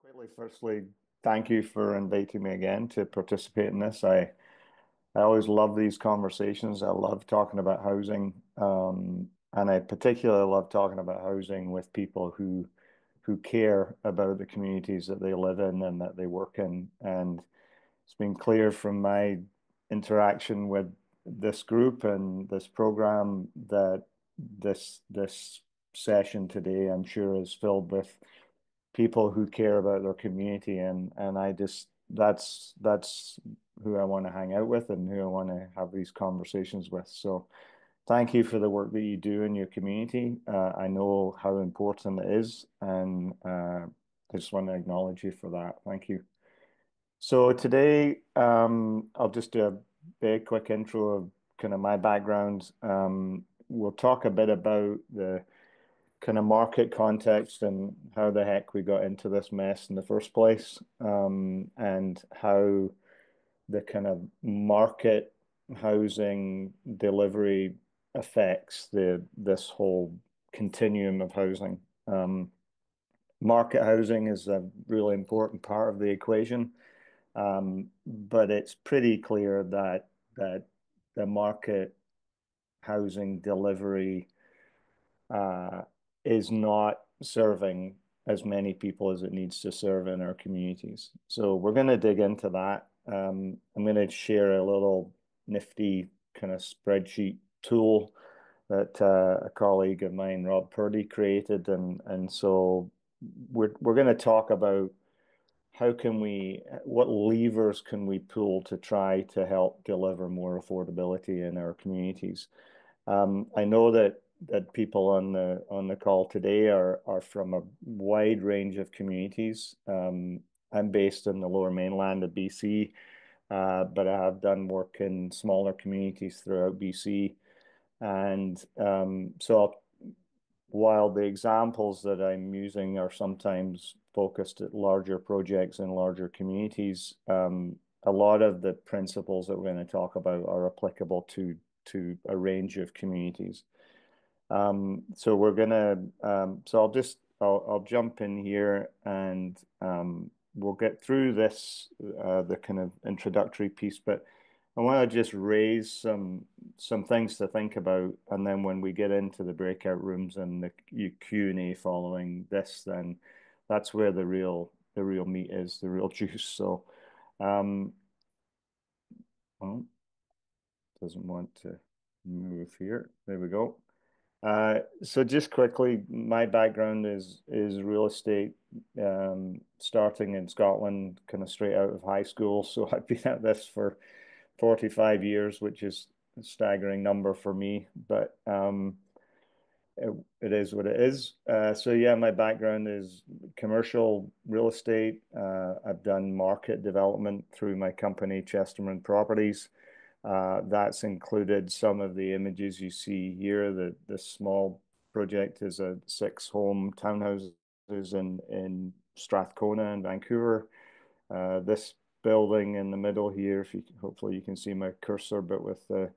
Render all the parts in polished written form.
Completely. Firstly, thank you for inviting me again to participate in this. I always love these conversations. I love talking about housing, and I particularly love talking about housing with people who care about the communities that they live in and that they work in. And it's been clear from my interaction with this group and this program that this session today, I'm sure, is filled with people who care about their community, and I just that's who I want to hang out with and who I want to have these conversations with. So thank you for the work that you do in your community. I know how important it is, and I just want to acknowledge you for that. Thank you. So today, I'll just do a very quick intro of kind of my background. We'll talk a bit about the kind of market context and how the heck we got into this mess in the first place, and how the kind of market housing delivery affects this whole continuum of housing. Market housing is a really important part of the equation, but it's pretty clear that the market housing delivery uh, is not serving as many people as it needs to serve in our communities. So we're going to dig into that. I'm going to share a little nifty kind of spreadsheet tool that a colleague of mine, Rob Purdy, created, and so we're going to talk about what levers can we pull to try to help deliver more affordability in our communities. I know that people on the call today are from a wide range of communities. I'm based in the Lower Mainland of BC, but I have done work in smaller communities throughout BC. And while the examples that I'm using are sometimes focused at larger projects in larger communities, a lot of the principles that we're going to talk about are applicable to a range of communities. So we're gonna so I'll jump in here and we'll get through this the kind of introductory piece, but I want to just raise some things to think about, and then when we get into the breakout rooms and the Q&A following this, then that's where the real meat is, the real juice. So um well, doesn't want to move here. There we go. So just quickly, my background is real estate, starting in Scotland, kind of straight out of high school. So I've been at this for 45 years, which is a staggering number for me, but it is what it is. So yeah, my background is commercial real estate. I've done market development through my company, Chesterman Properties. That's included some of the images you see here. The small project is a six-home townhouses in Strathcona in Vancouver. This building in the middle here, if you hopefully you can see my cursor, but with the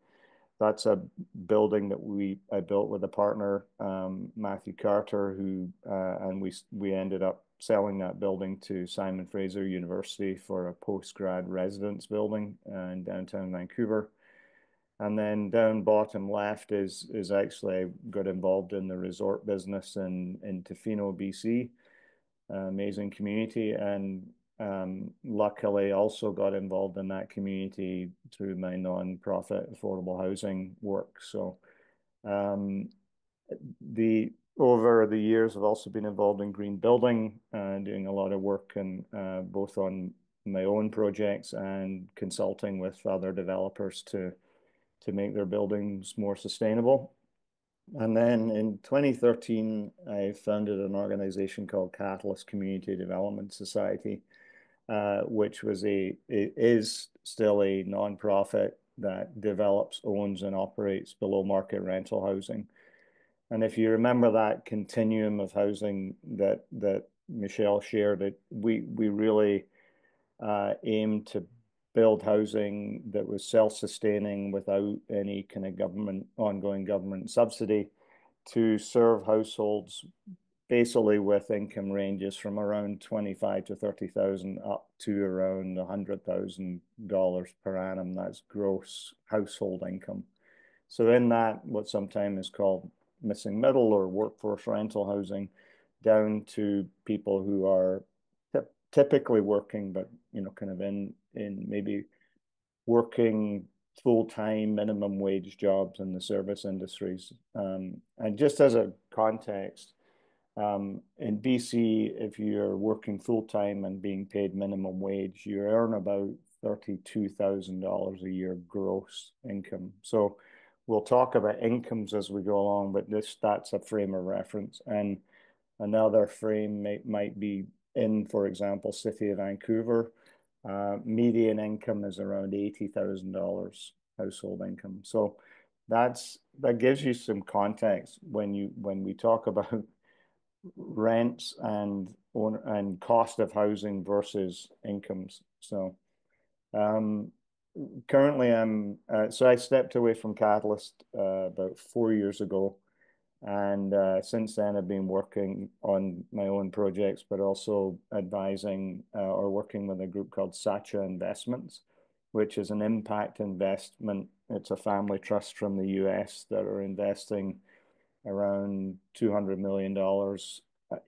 that's a building that I built with a partner, Matthew Carter, who and we ended up selling that building to Simon Fraser University for a postgrad residence building in downtown Vancouver. And then down bottom left is actually I got involved in the resort business in Tofino, BC, amazing community, and luckily also got involved in that community through my non-profit affordable housing work. So um, the over the years, I've also been involved in green building and doing a lot of work and both on my own projects and consulting with other developers to make their buildings more sustainable. And then in 2013, I founded an organization called Catalyst Community Development Society, which is still a nonprofit that develops, owns, and operates below market rental housing. And if you remember that continuum of housing that Michelle shared, we really aimed to build housing that was self-sustaining without any kind of ongoing government subsidy to serve households basically with income ranges from around 25 to 30,000 up to around $100,000 per annum. That's gross household income. So in that, what sometimes is called missing middle or workforce rental housing, down to people who are typically working, but kind of in maybe working full-time minimum wage jobs in the service industries. And just as a context, in BC, if you're working full-time and being paid minimum wage, you earn about $32,000 a year gross income. So we'll talk about incomes as we go along, but that's a frame of reference. And another frame might be in, for example, City of Vancouver. Median income is around $80,000 household income. So that gives you some context when we talk about rents and cost of housing versus incomes. So currently so I stepped away from Catalyst about 4 years ago. And since then, I've been working on my own projects, but also advising or working with a group called Sacha Investments, which is an impact investment. It's a family trust from the US that are investing around $200 million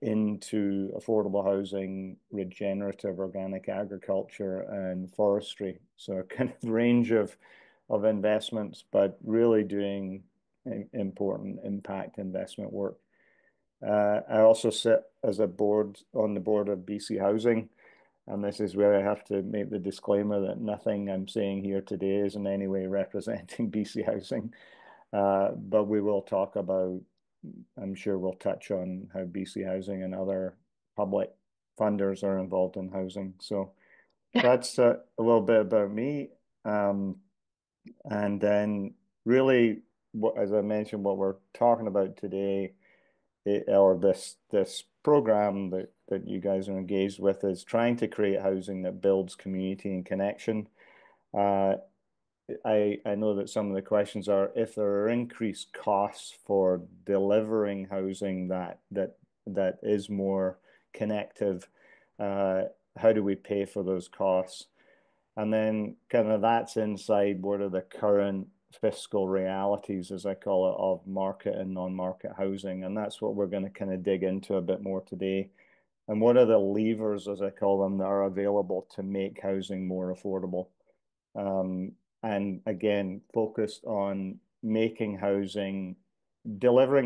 into affordable housing, regenerative organic agriculture, and forestry. So a kind of range of investments, but really doing important impact investment work. I also sit as on the board of BC Housing, and this is where I have to make the disclaimer that nothing I'm saying here today is in any way representing BC Housing. But we will talk about, I'm sure we'll touch on how BC Housing and other public funders are involved in housing. So that's a little bit about me. And then really, as I mentioned, what we're talking about today, or this program that you guys are engaged with, is trying to create housing that builds community and connection. Uh, I know that some of the questions are, if there are increased costs for delivering housing that is more connective, how do we pay for those costs? And then kind of that's inside what are the current fiscal realities, as I call it, of market and non-market housing. And that's what we're going to kind of dig into a bit more today. And what are the levers, as I call them, that are available to make housing more affordable? Um, and again, focused on delivering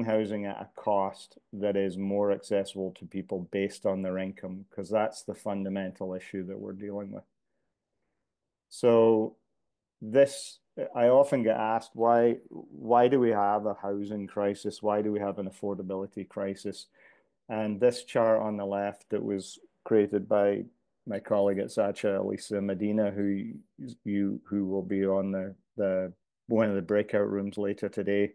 housing at a cost that is more accessible to people based on their income, because that's the fundamental issue that we're dealing with. So I often get asked, why do we have a housing crisis? Why do we have an affordability crisis? And this chart on the left that was created by my colleague at Sacha, Lisa Medina, who will be on the one of the breakout rooms later today.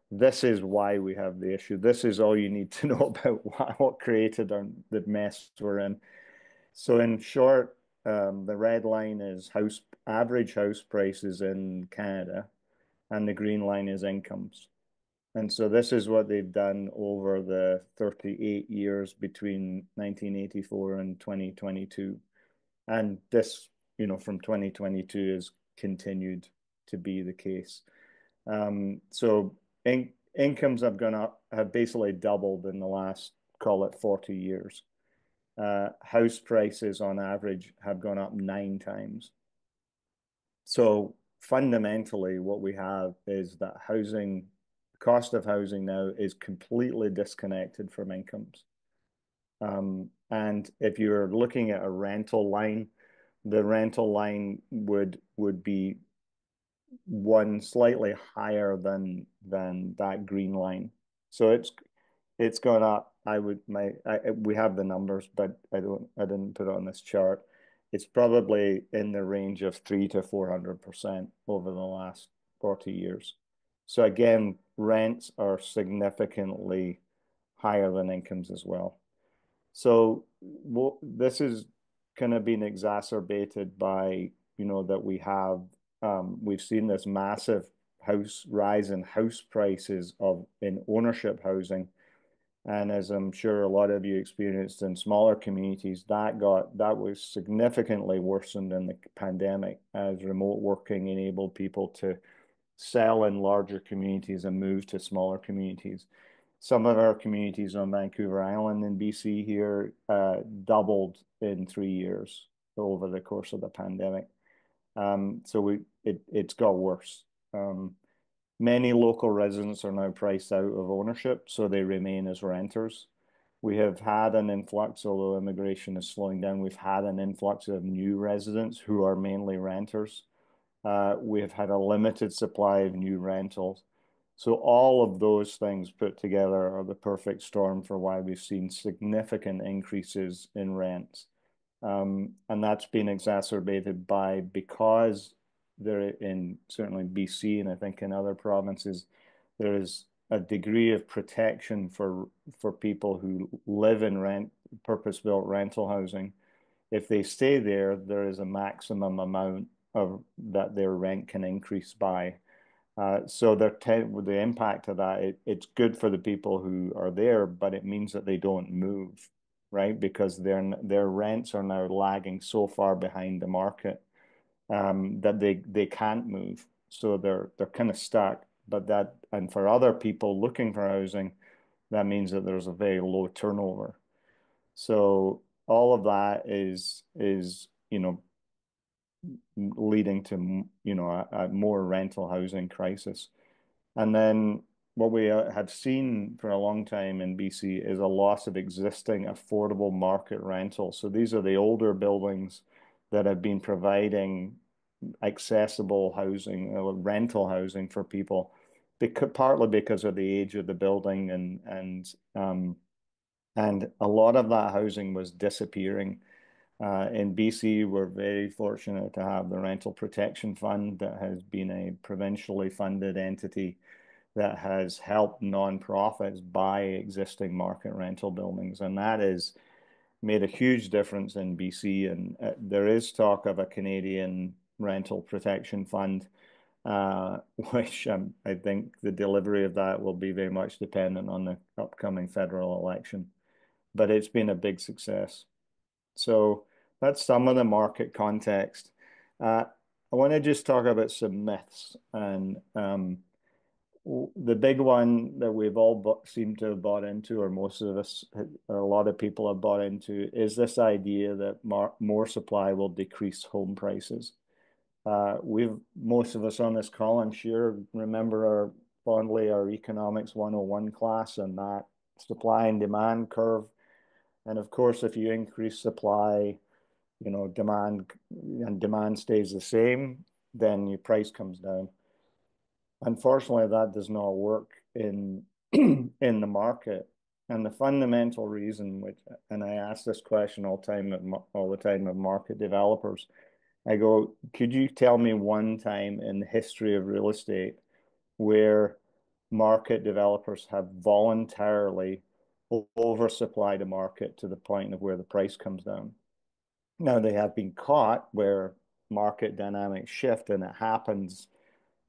This is why we have the issue. This is all you need to know about what created the mess we're in. So in short, the red line is average house prices in Canada, and the green line is incomes. And so this is what they've done over the 38 years between 1984 and 2022. And this, from 2022 has continued to be the case. So incomes have basically doubled in the last, call it 40 years. House prices on average have gone up 9 times. So fundamentally, what we have is that cost of housing now is completely disconnected from incomes. And if you're looking at a rental line, the rental line would be one slightly higher than that green line. So it's gone up. We have the numbers, but I didn't put it on this chart. It's probably in the range of 300 to 400% over the last 40 years. So again, rents are significantly higher than incomes as well. So this is kind of been exacerbated by, that we've seen this massive rise in house prices in ownership housing. And as I'm sure a lot of you experienced in smaller communities, that was significantly worsened in the pandemic as remote working enabled people to sell in larger communities and move to smaller communities. Some of our communities on Vancouver Island in BC here doubled in 3 years over the course of the pandemic. It's got worse. Um, Many local residents are now priced out of ownership, so they remain as renters. We have had an influx, although immigration is slowing down, we've had an influx of new residents who are mainly renters. We have had a limited supply of new rentals. So all of those things put together are the perfect storm for why we've seen significant increases in rents. And that's been exacerbated by because there in certainly BC and I think in other provinces, there is a degree of protection for people who live in purpose-built rental housing. If they stay there, there is a maximum amount of that their rent can increase by. So the impact of that, it's good for the people who are there, but it means that they don't move, right? Because their rents are now lagging so far behind the market that they can't move. So they're kind of stuck. And for other people looking for housing, that means that there's a very low turnover. So all of that is leading to a more rental housing crisis. And then what we have seen for a long time in BC is a loss of existing affordable market rental. So these are the older buildings that have been providing accessible housing, rental housing for people, partly because of the age of the building and a lot of that housing was disappearing. In BC, we're very fortunate to have the Rental Protection Fund that has been a provincially funded entity that has helped nonprofits buy existing market rental buildings. And that has made a huge difference in BC. And there is talk of a Canadian Rental Protection Fund, which I think the delivery of that will be very much dependent on the upcoming federal election. But it's been a big success. So that's some of the market context. I want to just talk about some myths. And the big one that we've all seem to have bought into, or most of us, or a lot of people have bought into, is this idea that more supply will decrease home prices. Most of us on this call, I'm sure, remember fondly our Economics 101 class and that supply and demand curve. And of course, if you increase supply, demand stays the same, then your price comes down. Unfortunately, that does not work in in the market. And the fundamental reason, and I ask this question all the time of market developers, I go, could you tell me one time in the history of real estate where market developers have voluntarily oversupplied a market to the point of where the price comes down? Now, they have been caught where market dynamics shift and it happens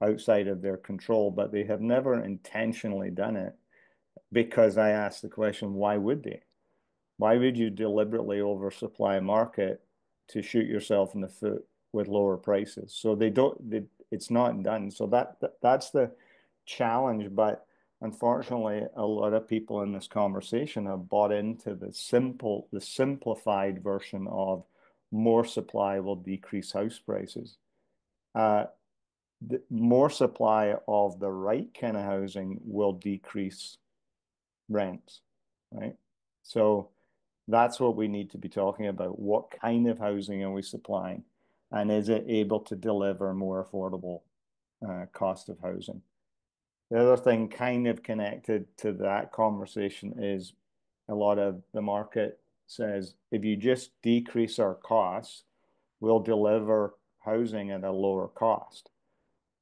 outside of their control, but they have never intentionally done it because I asked the question, why would they? Why would you deliberately oversupply a market to shoot yourself in the foot with lower prices? So it's not done. So that's the challenge. But unfortunately, a lot of people in this conversation have bought into the simplified version of more supply will decrease house prices. Uh, the more supply of the right kind of housing will decrease rents, right? So that's what we need to be talking about. What kind of housing are we supplying? And is it able to deliver more affordable cost of housing? The other thing kind of connected to that conversation is a lot of the market says if you just decrease our costs, we'll deliver housing at a lower cost.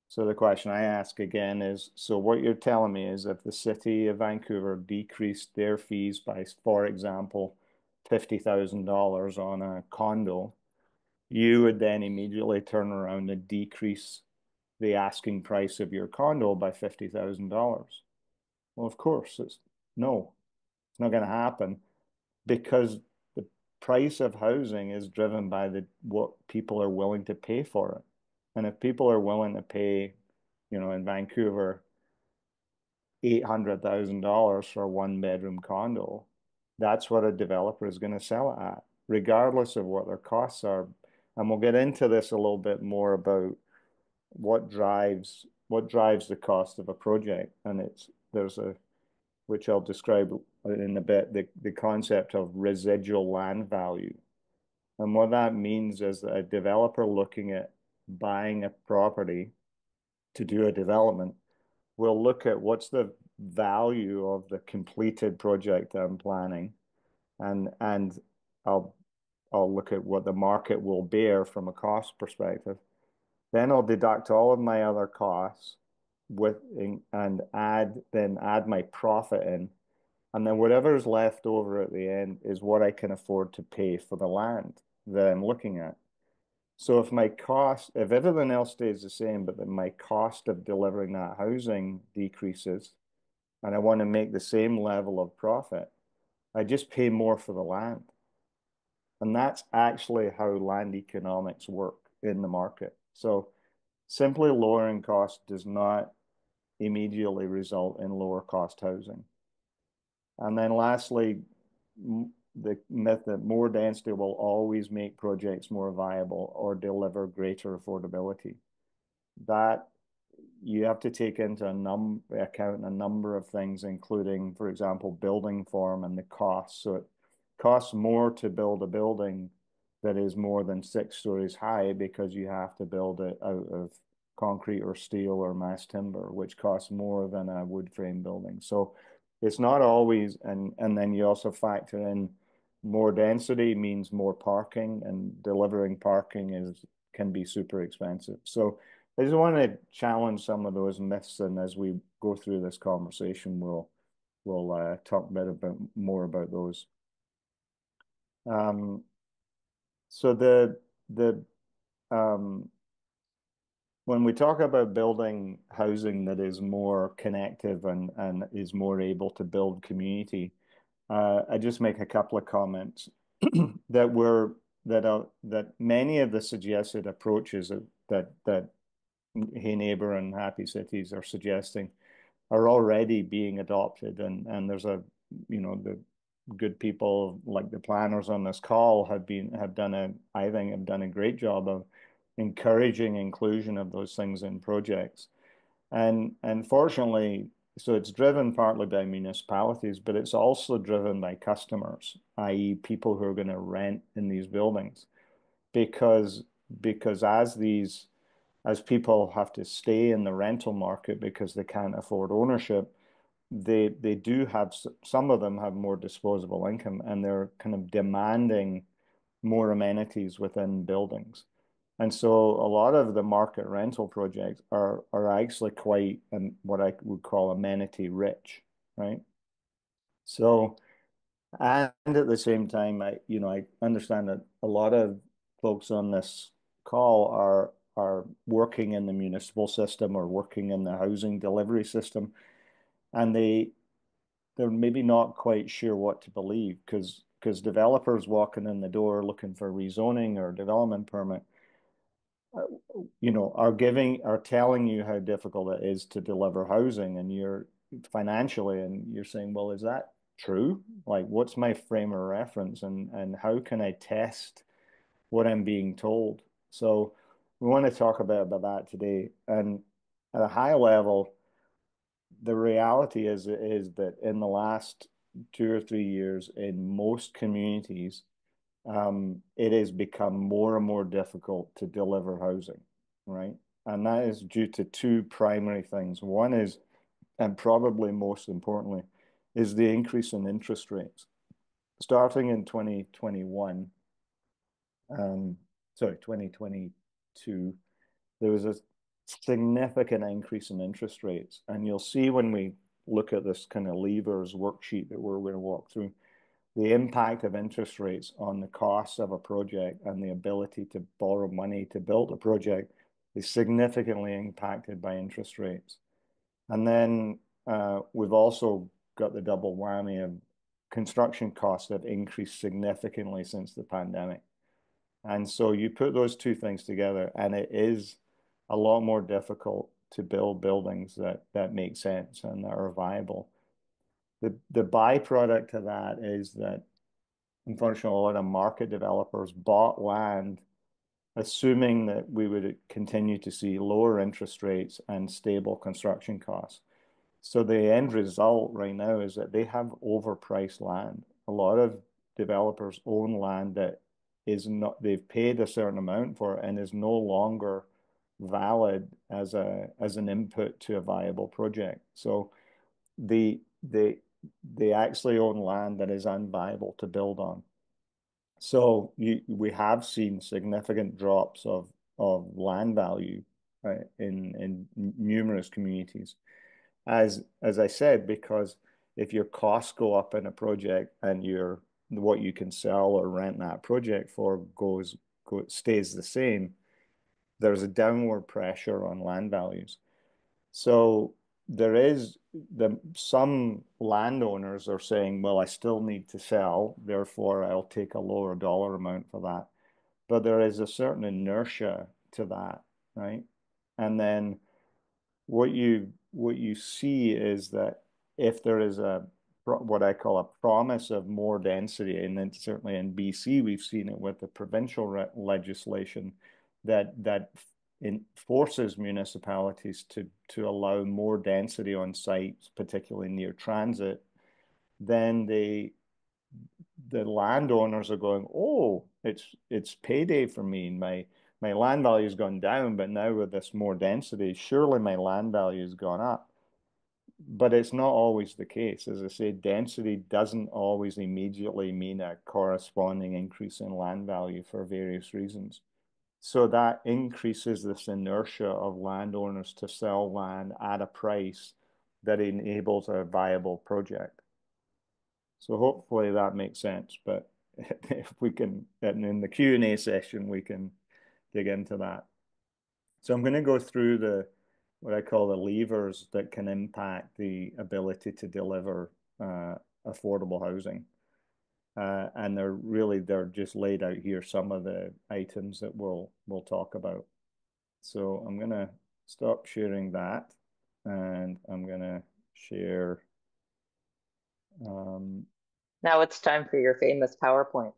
So the question I ask again is, so what you're telling me is if the city of Vancouver decreased their fees by, for example, $50,000 on a condo, you would then immediately turn around and decrease the asking price of your condo by $50,000. Well, of course, it's no. It's not going to happen because the price of housing is driven by the what people are willing to pay for it. And if people are willing to pay, in Vancouver, $800,000 for a one bedroom condo, that's what a developer is going to sell it at, regardless of what their costs are. And we'll get into this a little bit more about what drives the cost of a project. And there's a which I'll describe in a bit, the concept of residual land value. And what that means is that a developer looking at buying a property to do a development will look at what's the value of the completed project I'm planning, and I'll I'll look at what the market will bear from a cost perspective. Then I'll deduct all of my other costs and add my profit in. And then whatever is left over at the end is what I can afford to pay for the land that I'm looking at. So if everything else stays the same, but then my cost of delivering that housing decreases, and I want to make the same level of profit, I just pay more for the land. And that's actually how land economics work in the market. So simply lowering cost does not immediately result in lower cost housing. And then lastly, the myth that more density will always make projects more viable or deliver greater affordability. That you have to take into account a number of things, including, for example, building form and the cost. So it costs more to build a building that is more than 6 stories high because you have to build it out of concrete or steel or mass timber, which costs more than a wood frame building. So it's not always, and then you also factor in more density means more parking, and delivering parking can be super expensive. So I just want to challenge some of those myths, and as we go through this conversation, we'll talk a bit more about those. Um, so the um, when we talk about building housing that is more connective and is more able to build community, I just make a couple of comments that many of the suggested approaches that Hey Neighbour and Happy Cities are suggesting are already being adopted, and there's the good people like the planners on this call I think have done a great job of encouraging inclusion of those things in projects. And fortunately, so it's driven partly by municipalities, but it's also driven by customers, i.e. people who are going to rent in these buildings. Because because as people have to stay in the rental market because they can't afford ownership, they do have, some of them have more disposable income, and they're kind of demanding more amenities within buildings. And so a lot of the market rental projects are actually quite what I would call amenity rich, right? So, and at the same time, I understand that a lot of folks on this call are working in the municipal system or working in the housing delivery system, and they're maybe not quite sure what to believe because developers walking in the door looking for rezoning or development permit, are telling you how difficult it is to deliver housing, and you're financially, and you're saying, well, is that true? Like, what's my frame of reference, and how can I test what I'm being told? So we want to talk about that today. And at a high level, the reality is that in the last 2 or 3 years, in most communities, it has become more and more difficult to deliver housing, right? And that is due to two primary things. One is, and probably most importantly, is the increase in interest rates. Starting in 2021, sorry, 2022, there was a significant increase in interest rates. And you'll see when we look at this kind of levers worksheet that we're going to walk through, the impact of interest rates on the cost of a project and the ability to borrow money to build a project is significantly impacted by interest rates. And then we've also got the double whammy of construction costs have increased significantly since the pandemic. And so you put those two things together, and it is a lot more difficult to build buildings that make sense and that are viable. The byproduct of that is that unfortunately a lot of market developers bought land assuming that we would continue to see lower interest rates and stable construction costs. So the end result right now is that they have overpriced land. A lot of developers own land that is not, they've paid a certain amount for it and is no longer valid as an input to a viable project. So the they actually own land that is unviable to build on. So we have seen significant drops of land value, right, in numerous communities. As I said, because if your costs go up in a project and your what you can sell or rent that project for stays the same, there's a downward pressure on land values. So there is some landowners are saying, well, I still need to sell, therefore I'll take a lower dollar amount for that. But there is a certain inertia to that, right? And then what you see is that if there is what I call a promise of more density, and then certainly in BC we've seen it with the provincial legislation that forces municipalities to allow more density on sites, particularly near transit, then the landowners are going, oh, it's payday for me. My land value has gone down, but now with this more density, surely my land value has gone up. But it's not always the case. As I say, density doesn't always immediately mean a corresponding increase in land value for various reasons. So that increases this inertia of landowners to sell land at a price that enables a viable project. So hopefully that makes sense. But if we can, and in the Q&A session, we can dig into that. So I'm going to go through what I call the levers that can impact the ability to deliver affordable housing. And they're just laid out here, some of the items that we'll talk about. So I'm going to stop sharing that, and I'm going to share. Now it's time for your famous PowerPoint.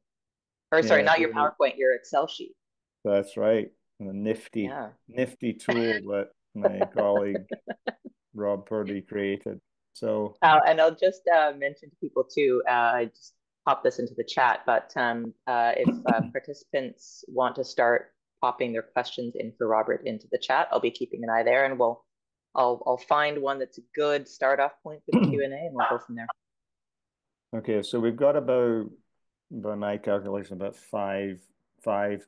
Or sorry, Yeah, not your PowerPoint, your Excel sheet. that's right. The nifty, Yeah. nifty tool that my colleague Rob Purdy created. So, And I'll just mention to people too, I just pop this into the chat, but if participants want to start popping their questions in for Robert into the chat, I'll be keeping an eye there, and I'll find one that's a good start off point for the Q&A, and we'll go from there. okay, so we've got about, by my calculation, about five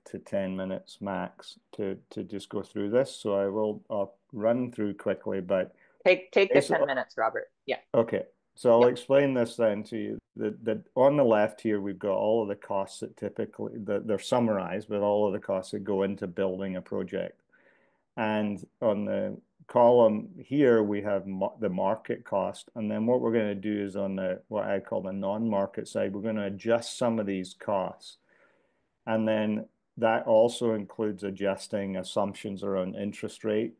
to 10 minutes max to just go through this. So I'll run through quickly, but Take the basically, 10 minutes, Robert. Yeah. okay. So I'll Yep. explain this then to you. That on the left here, we've got all of the costs that they're summarized, but all of the costs that go into building a project. And on the column here, we have the market cost. And then what we're going to do is on what I call the non-market side, we're going to adjust some of these costs. And then that also includes adjusting assumptions around interest rate,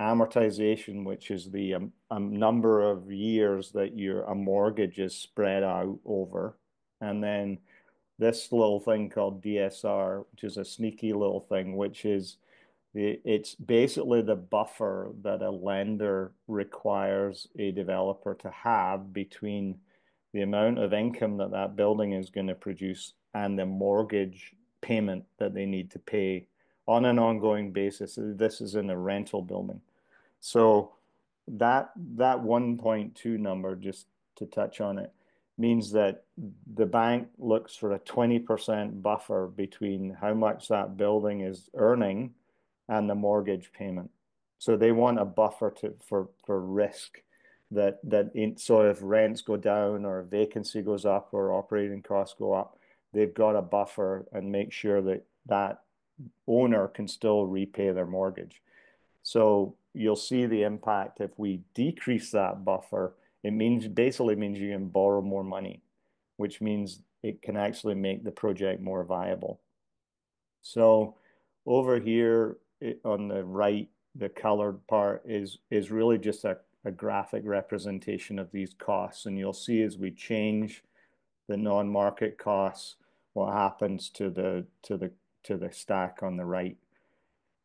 amortization, which is the number of years that a mortgage is spread out over. And then this little thing called DSR, which is a sneaky little thing, which is it's basically the buffer that a lender requires a developer to have between the amount of income that building is going to produce and the mortgage payment that they need to pay on an ongoing basis. This is in a rental building. So that 1.2 number, just to touch on it, means that the bank looks for a 20% buffer between how much that building is earning and the mortgage payment. So they want a buffer for risk so if rents go down or vacancy goes up or operating costs go up, they've got a buffer and make sure that owner can still repay their mortgage. So you'll see the impact if we decrease that buffer. It basically means you can borrow more money. which means it can actually make the project more viable. So over here on the right, the colored part is really just a graphic representation of these costs. And you'll see as we change the non-market costs, what happens to the stack on the right.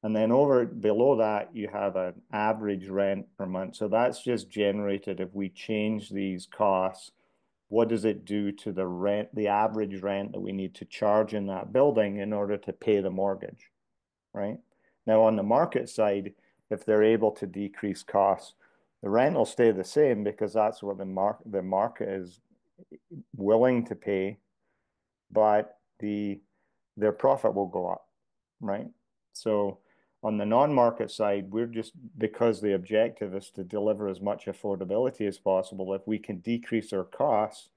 And then over below that, you have an average rent per month. So that's just generated if we change these costs, what does it do to the rent, the average rent that we need to charge in that building in order to pay the mortgage, right? Now, on the market side, if they're able to decrease costs, the rent will stay the same because that's what the market is willing to pay, but their profit will go up, right? So on the non-market side, we're just because the objective is to deliver as much affordability as possible. If we can decrease our costs,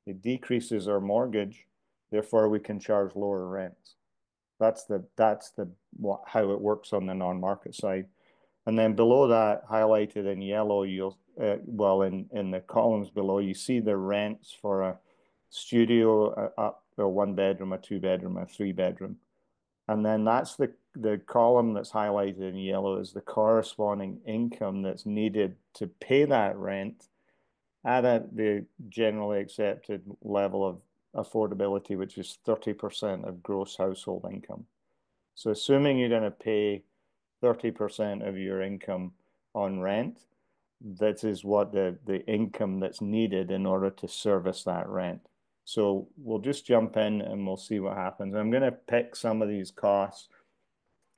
it decreases our mortgage, therefore we can charge lower rents. That's the how it works on the non-market side. And then below that, highlighted in yellow, you'll well in the columns below, you see the rents for a studio, a one bedroom, a two bedroom, a three bedroom. And then that's the column that's highlighted in yellow is the corresponding income that's needed to pay that rent at the generally accepted level of affordability, which is 30% of gross household income. So assuming you're going to pay 30% of your income on rent, that is what the income that's needed in order to service that rent. So we'll just jump in and we'll see what happens. I'm going to pick some of these costs.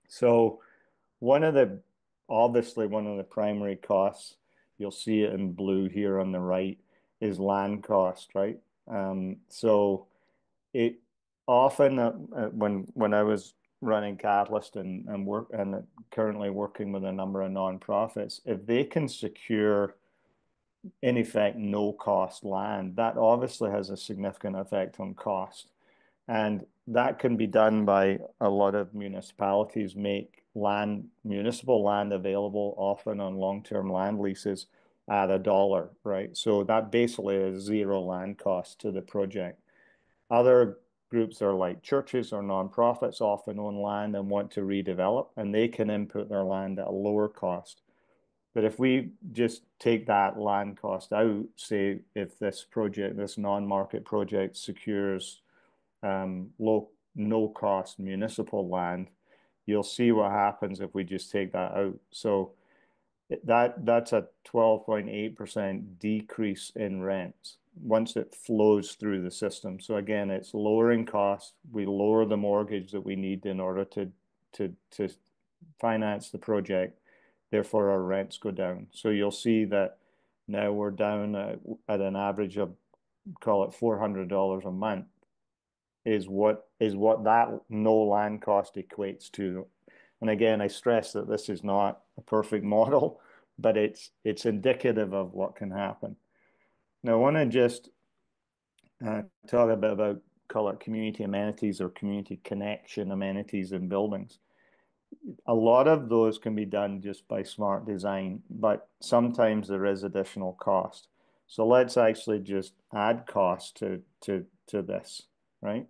So one of the, obviously one of the primary costs, you'll see it in blue here on the right, is land cost, right? So it often when I was running Catalyst and work and currently working with a number of nonprofits, if they can secure in effect no cost land, that obviously has a significant effect on cost. And that can be done by a lot of municipalities make land, municipal land available often on long-term land leases at $1, right? So that basically is zero land cost to the project. Other groups are like churches or nonprofits often own land and want to redevelop, and they can input their land at a lower cost. But if we just take that land cost out, say if this project, this non-market project secures no cost municipal land, you'll see what happens if we just take that out. So that's a 12.8% decrease in rents once it flows through the system. So again, it's lowering costs. We lower the mortgage that we need in order to finance the project. Therefore, our rents go down. So you'll see that now we're down at an average of, call it $400 a month is what that no land cost equates to. And again, I stress that this is not a perfect model, but it's indicative of what can happen. Now, I want to just talk a bit about, call it community amenities or community connection amenities in buildings. A lot of those can be done just by smart design, but sometimes there is additional cost. So let's actually just add cost to this, right?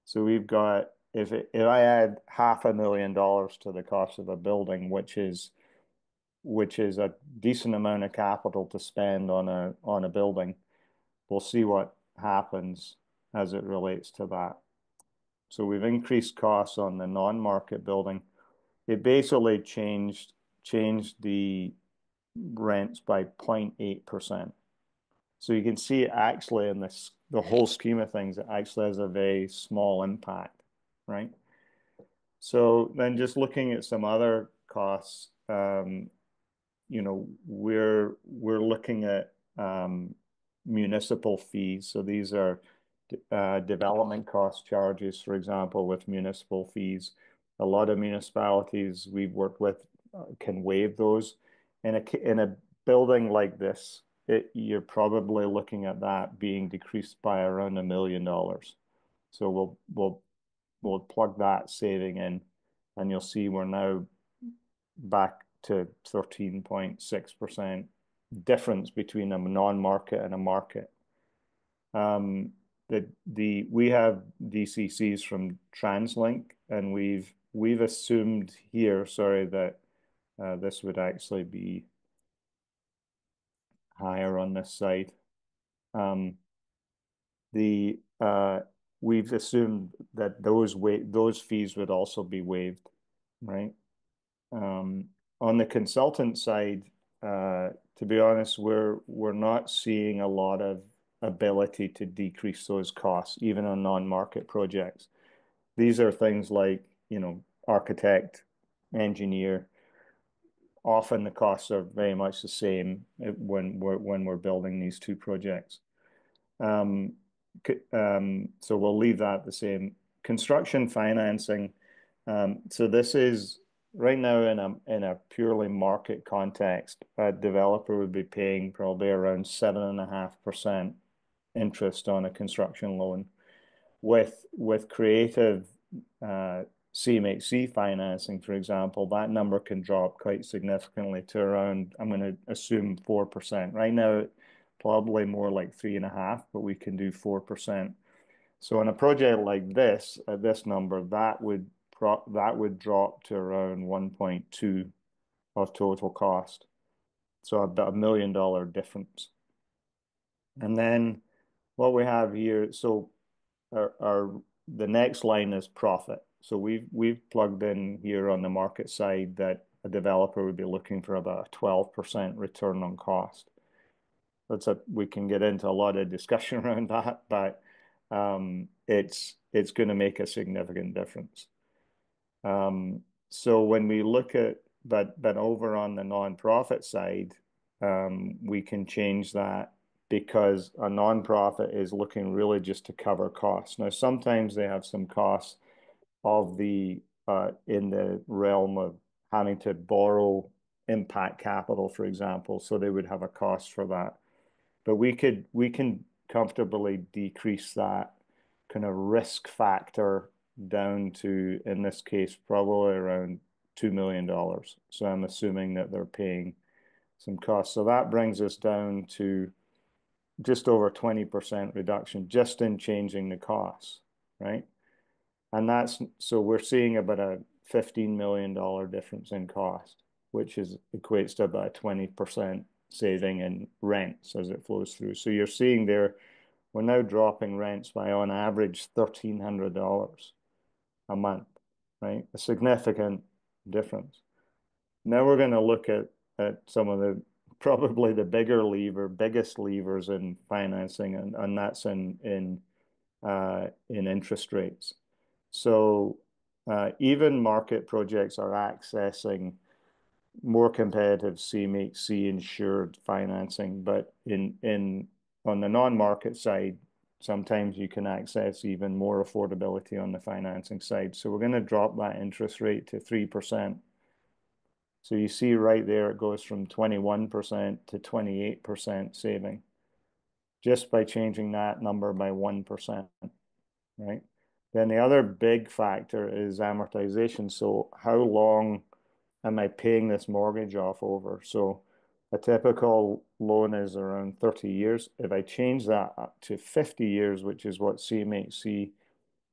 So we've got if I add $500,000 to the cost of a building, which is a decent amount of capital to spend on a building, we'll see what happens as it relates to that. So we've increased costs on the non-market building. It basically changed the rents by 0.8%. So you can see it actually in the whole scheme of things, it actually has a very small impact, right? So then just looking at some other costs, we're looking at municipal fees. So these are development cost charges, for example, with municipal fees. A lot of municipalities we've worked with can waive those. In a building like this, you're probably looking at that being decreased by around $1 million. So we'll plug that saving in, and you'll see we're now back to 13.6% difference between a non-market and a market. the we have DCCs from TransLink, and we've assumed here, sorry, that this would actually be higher on this side. Um, the we've assumed that those fees would also be waived, right? Um, on the consultant side, to be honest, we're not seeing a lot of ability to decrease those costs, even on non-market projects. These are things like, architect, engineer. Often the costs are very much the same when we're building these two projects. Um, so we'll leave that the same. Construction financing. So this is right now in a purely market context, a developer would be paying probably around 7.5% interest on a construction loan. With creative CMHC financing, for example, that number can drop quite significantly to around, I'm going to assume 4%. Right now, probably more like 3.5%, but we can do 4%. So on a project like this, at this number, that would drop to around 1.2 of total cost. So about $1 million difference. And then what we have here, so our the next line is profit. So we've plugged in here on the market side that a developer would be looking for about a 12% return on cost. We can get into a lot of discussion around that, but it's going to make a significant difference. So when we look at, but over on the nonprofit side, we can change that because a nonprofit is looking really just to cover costs. Now, sometimes they have some costs of the in the realm of having to borrow impact capital, for example. So they would have a cost for that. But we can comfortably decrease that kind of risk factor down to, in this case, probably around $2 million. So I'm assuming that they're paying some costs. So that brings us down to just over 20% reduction just in changing the costs, right? And so we're seeing about a $15 million difference in cost, which equates to about a 20% saving in rents as it flows through. So you're seeing there, we're now dropping rents by on average $1,300 a month, right? A significant difference. Now we're going to look at some of the probably the biggest levers in financing, and that's in interest rates. So even market projects are accessing more competitive CMHC insured financing, but in on the non-market side, sometimes you can access even more affordability on the financing side. So we're going to drop that interest rate to 3%. So you see right there, it goes from 21% to 28% saving just by changing that number by 1%, right? Then the other big factor is amortization. So how long am I paying this mortgage off over? So a typical loan is around 30 years. If I change that up to 50 years, which is what CMHC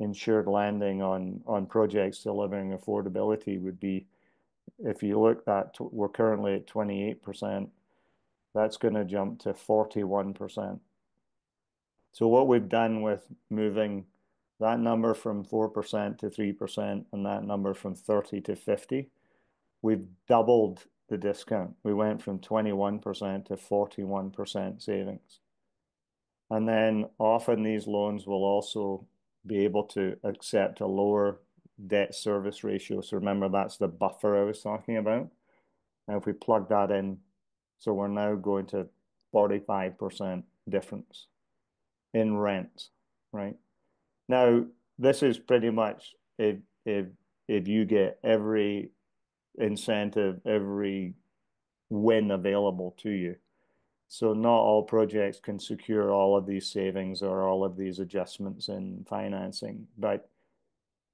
insured lending on projects delivering affordability would be, if you look at, we're currently at 28%, that's going to jump to 41%. So what we've done with moving that number from 4% to 3% and that number from 30 to 50, we've doubled the discount. We went from 21% to 41% savings. And then often these loans will also be able to accept a lower debt service ratio. So remember, that's the buffer I was talking about. And if we plug that in, so we're now going to 45% difference in rent, right? Now, this is pretty much if you get every incentive, every win available to you. So not all projects can secure all of these savings or all of these adjustments in financing, but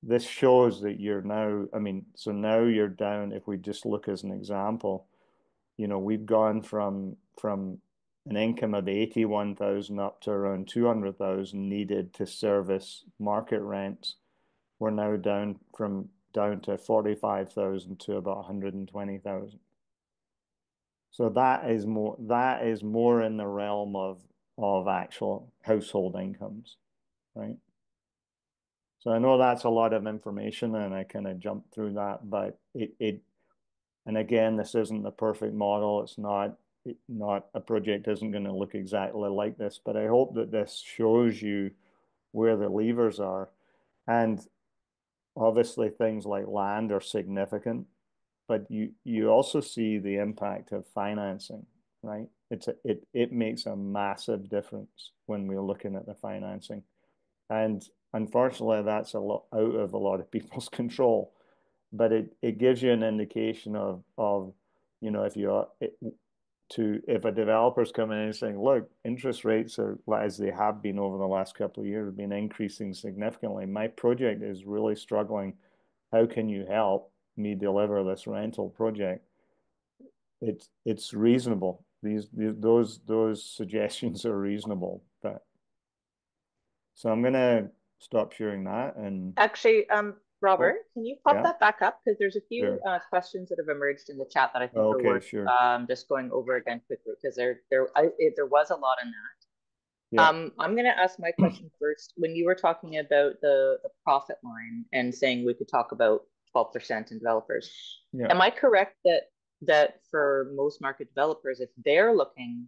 this shows that you're now, I mean, so now you're down, if we just look as an example, we've gone from an income of 81,000 up to around 200,000 needed to service market rents. We're now down to 45,000 to about 120,000. So that is more in the realm of actual household incomes, right? So I know that's a lot of information and I kind of jumped through that, but and again, this isn't the perfect model. It's not a project isn't going to look exactly like this, but I hope that this shows you where the levers are. And obviously things like land are significant, but you also see the impact of financing, right? It makes a massive difference when we're looking at the financing. And unfortunately, that's a lot out of a lot of people's control. But it gives you an indication of if you if a developer's coming in and saying, look, interest rates are as they have been over the last couple of years, have been increasing significantly. My project is really struggling. How can you help me deliver this rental project? It's reasonable. Those suggestions are reasonable. But so I'm gonna stop sharing that and Actually, oh Robert, can you pop yeah, that back up? Because there's a few sure. questions that have emerged in the chat that I think are Okay, worth sure. just going over again quickly because there was a lot in that. Yeah. I'm going to ask my question first. When you were talking about the profit line and saying we could talk about 12% in developers, Yeah. am I correct that for most market developers, if they're looking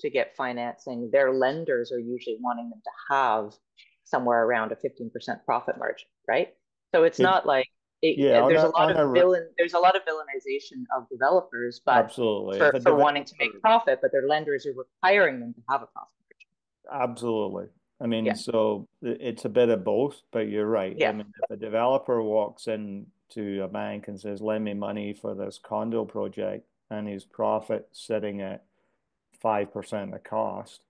to get financing, their lenders are usually wanting them to have somewhere around a 15% profit margin, right? So it's It not like yeah, there's a lot of villainization of developers, but absolutely. If for a wanting to make developer profit, but their lenders are requiring them to have a profit margin. absolutely. I mean, Yeah. so it's a bit of both, but you're right. I Yeah. mean, if a developer walks in to a bank and says, lend me money for this condo project and his profit sitting at 5% of cost,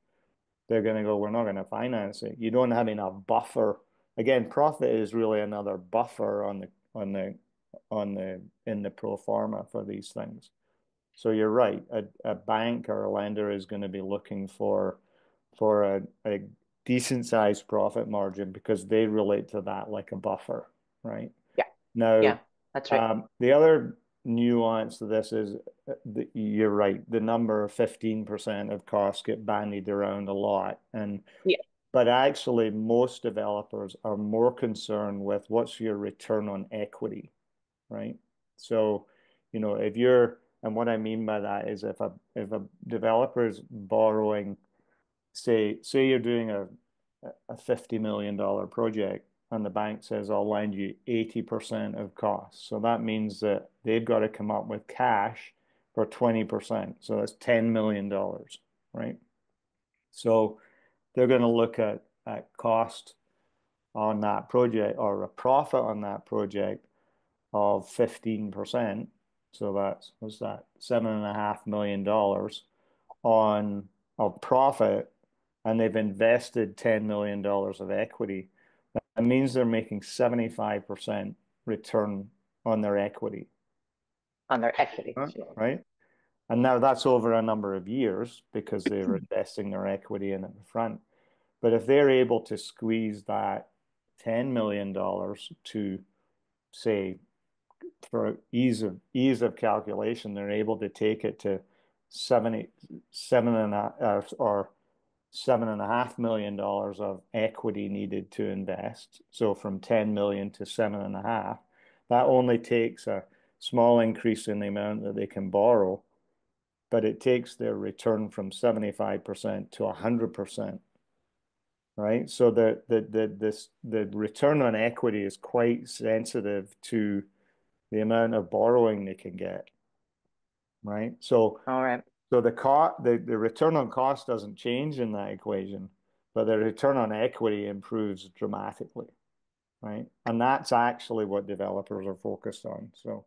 they're going to go, we're not going to finance it. You don't have enough buffer. Again, profit is really another buffer in the pro forma for these things. So you're right. A bank or a lender is going to be looking for a decent sized profit margin because they relate to that like a buffer, right? Yeah. Now, Yeah. That's right. the other nuance to this is you're right. The number of 15% of costs get bandied around a lot, and Yeah. but actually most developers are more concerned with what's your return on equity, right? So, if you're, and what I mean by that is if a developer is borrowing, say you're doing a $50 million project and the bank says I'll lend you 80% of costs. So that means that they've got to come up with cash for 20%. So that's $10 million, right? So they're going to look at cost on that project or a profit on that project of 15%. So what's that? $7.5 million on of profit, and they've invested $10 million of equity. That means they're making 75% return on their equity, On their equity. right? And now that's over a number of years because they're investing their equity in at the front. But if they're able to squeeze that $10 million to, say, for ease of calculation, they're able to take it to 77 and a, or $7.5 million of equity needed to invest. So from 10 million to 7.5, that only takes a small increase in the amount that they can borrow, but it takes their return from 75% to 100%, right? So the return on equity is quite sensitive to the amount of borrowing they can get, right? All right. So the return on cost doesn't change in that equation, but the return on equity improves dramatically, right? And that's actually what developers are focused on. So